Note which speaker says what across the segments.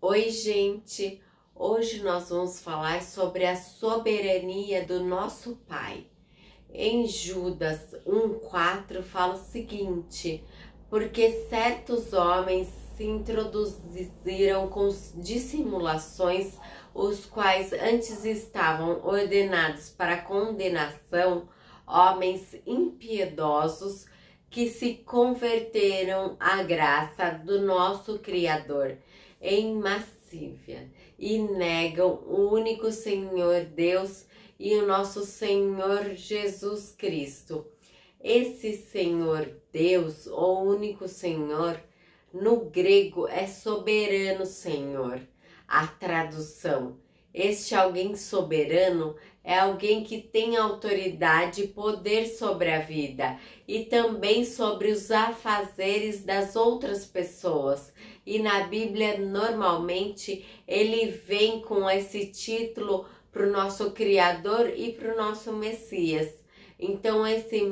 Speaker 1: Oi, gente! Hoje nós vamos falar sobre a soberania do nosso Pai. Em Judas 1,4 fala o seguinte: porque certos homens se introduziram com dissimulações, os quais antes estavam ordenados para condenação, homens impiedosos que se converteram à graça do nosso Criador em massívia e negam o único Senhor Deus e o nosso Senhor Jesus Cristo. Esse Senhor Deus, o único Senhor, no grego é soberano Senhor. A tradução, este alguém soberano é alguém que tem autoridade e poder sobre a vida e também sobre os afazeres das outras pessoas. E na Bíblia, normalmente, ele vem com esse título para o nosso Criador e para o nosso Messias. Então, esse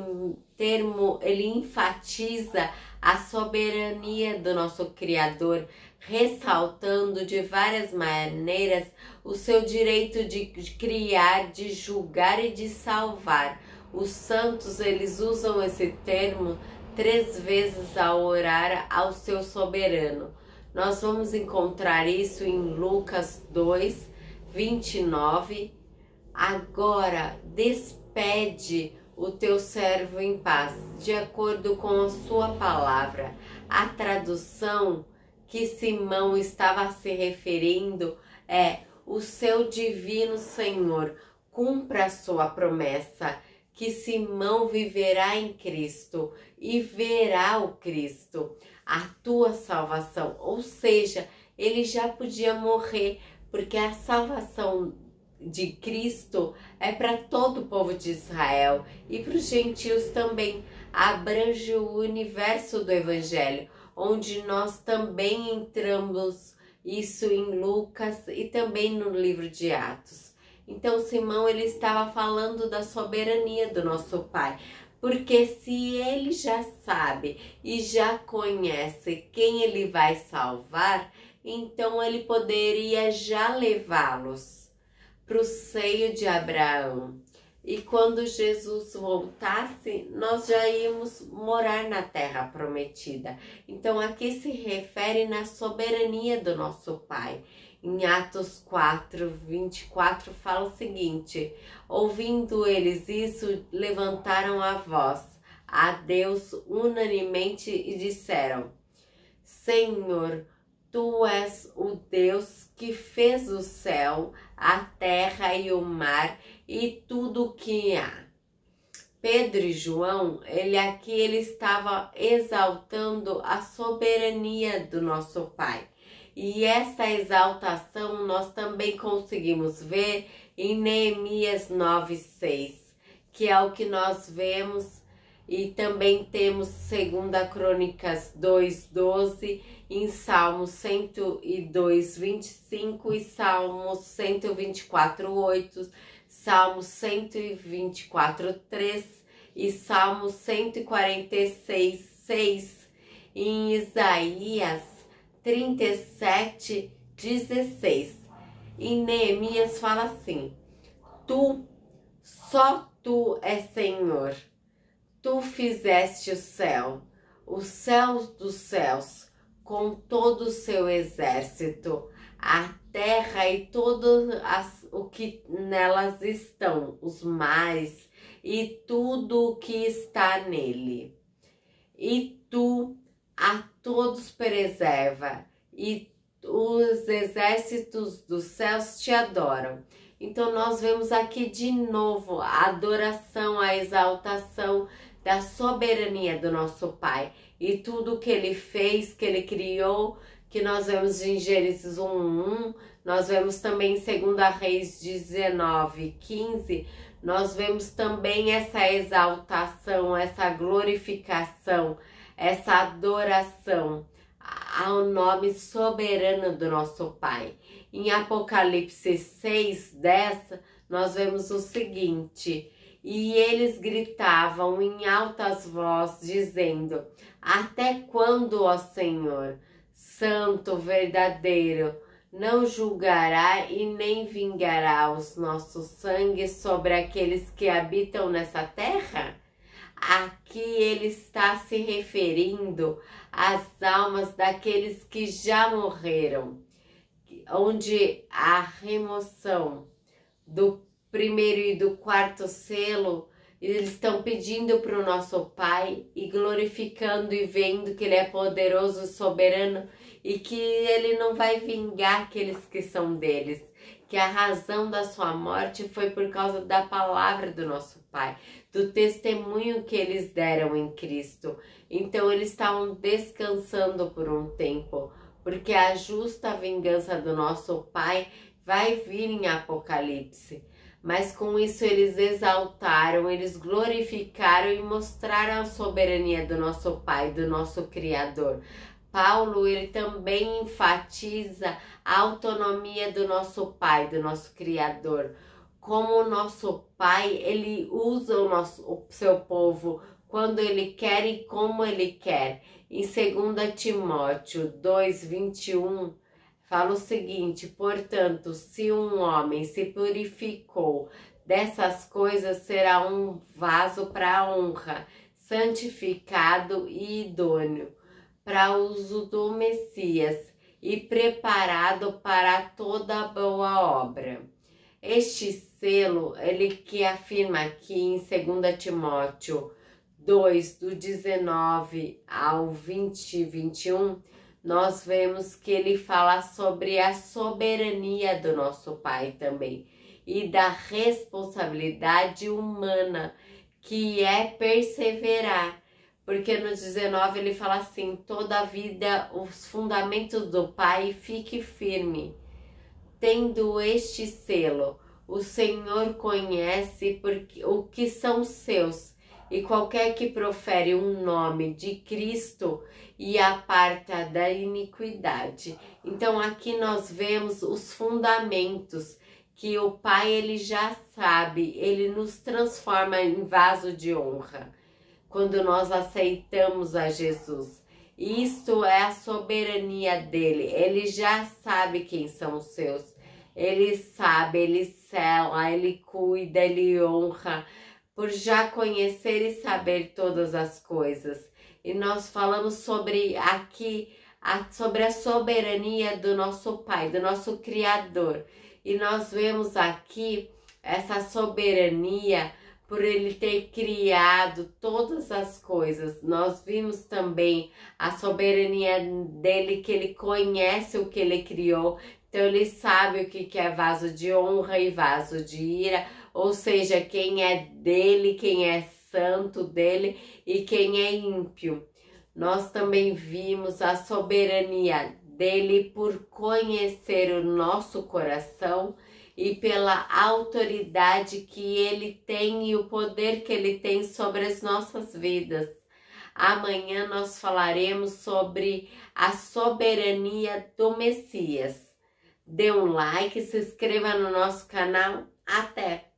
Speaker 1: termo, ele enfatiza a soberania do nosso Criador, ressaltando de várias maneiras o seu direito de criar, de julgar e de salvar. Os santos, eles usam esse termo 3 vezes ao orar ao seu soberano. Nós vamos encontrar isso em Lucas 2, 29. Agora, despede o teu servo em paz, de acordo com a sua palavra. A tradução que Simão estava se referindo é: o seu divino Senhor cumpra a sua promessa, que Simão viverá em Cristo e verá o Cristo, a tua salvação. Ou seja, ele já podia morrer, porque a salvação de Cristo é para todo o povo de Israel e para os gentios também. Abrange o universo do Evangelho, onde nós também entramos isso em Lucas e também no livro de Atos. Então Simão, ele estava falando da soberania do nosso Pai, porque se ele já sabe e já conhece quem ele vai salvar, então ele poderia já levá-los para o seio de Abraão. E quando Jesus voltasse, nós já íamos morar na terra prometida. Então aqui se refere na soberania do nosso Pai. Em Atos 4, 24 fala o seguinte: ouvindo eles isso, levantaram a voz a Deus unanimemente e disseram: Senhor, Tu és o Deus que fez o céu, a terra e o mar e tudo o que há. Pedro e João, ele estava exaltando a soberania do nosso Pai. E essa exaltação nós também conseguimos ver em Neemias 9:6, que é o que nós vemos, e também temos 2 Crônicas 2:12, em Salmos 102, 25 e Salmos 124, 8, Salmos 124, 3 e Salmos 146, 6, e em Isaías 37, 16. E Neemias fala assim: Tu, só Tu és Senhor. Tu fizeste o céu, os céus dos céus, com todo o seu exército, a terra e todo o que nelas estão, os mares e tudo o que está nele. E tu a todos preserva, e os exércitos dos céus te adoram. Então nós vemos aqui de novo a adoração, a exaltação da soberania do nosso Pai e tudo que ele fez, que ele criou, que nós vemos em Gênesis 1:1, nós vemos também em 2 Reis 19:15, nós vemos também essa exaltação, essa glorificação, essa adoração ao nome soberano do nosso Pai. Em Apocalipse 6:10, nós vemos o seguinte: e eles gritavam em altas vozes, dizendo: até quando, ó Senhor, santo, verdadeiro, não julgará e nem vingará os nossos sangues sobre aqueles que habitam nessa terra? Aqui ele está se referindo às almas daqueles que já morreram, onde a remoção do primeiro e do quarto selo, eles estão pedindo para o nosso Pai e glorificando e vendo que Ele é poderoso, soberano e que Ele não vai vingar aqueles que são deles, que a razão da sua morte foi por causa da palavra do nosso Pai, do testemunho que eles deram em Cristo. Então eles estavam descansando por um tempo, porque a justa vingança do nosso Pai vai vir em Apocalipse. Mas com isso eles exaltaram, eles glorificaram e mostraram a soberania do nosso Pai, do nosso Criador. Paulo, ele também enfatiza a autonomia do nosso Pai, do nosso Criador. Como o nosso Pai, ele usa o seu povo quando ele quer e como ele quer. Em 2 Timóteo 2:21, fala o seguinte: portanto, se um homem se purificou dessas coisas, será um vaso para honra, santificado e idôneo para uso do Messias e preparado para toda boa obra. Este selo, ele que afirma aqui em 2 Timóteo 2, do 19 ao 20 21, nós vemos que ele fala sobre a soberania do nosso Pai também e da responsabilidade humana que é perseverar. Porque no 19 ele fala assim: toda a vida os fundamentos do Pai fique firme. Tendo este selo, o Senhor conhece o que são seus, e qualquer que profere um nome de Cristo e aparta da iniquidade. Então aqui nós vemos os fundamentos que o Pai ele já sabe, ele nos transforma em vaso de honra quando nós aceitamos a Jesus. Isto é a soberania dele, ele já sabe quem são os seus, ele sabe, ele sela, ele cuida, ele honra, por já conhecer e saber todas as coisas. E nós falamos sobre aqui, sobre a soberania do nosso Pai, do nosso Criador. E nós vemos aqui essa soberania por ele ter criado todas as coisas. Nós vimos também a soberania dele, que ele conhece o que ele criou. Então ele sabe o que é vaso de honra e vaso de ira, ou seja, quem é dele, quem é santo dele e quem é ímpio. Nós também vimos a soberania dele por conhecer o nosso coração e pela autoridade que ele tem e o poder que ele tem sobre as nossas vidas. Amanhã nós falaremos sobre a soberania do Messias. Dê um like, se inscreva no nosso canal. Até!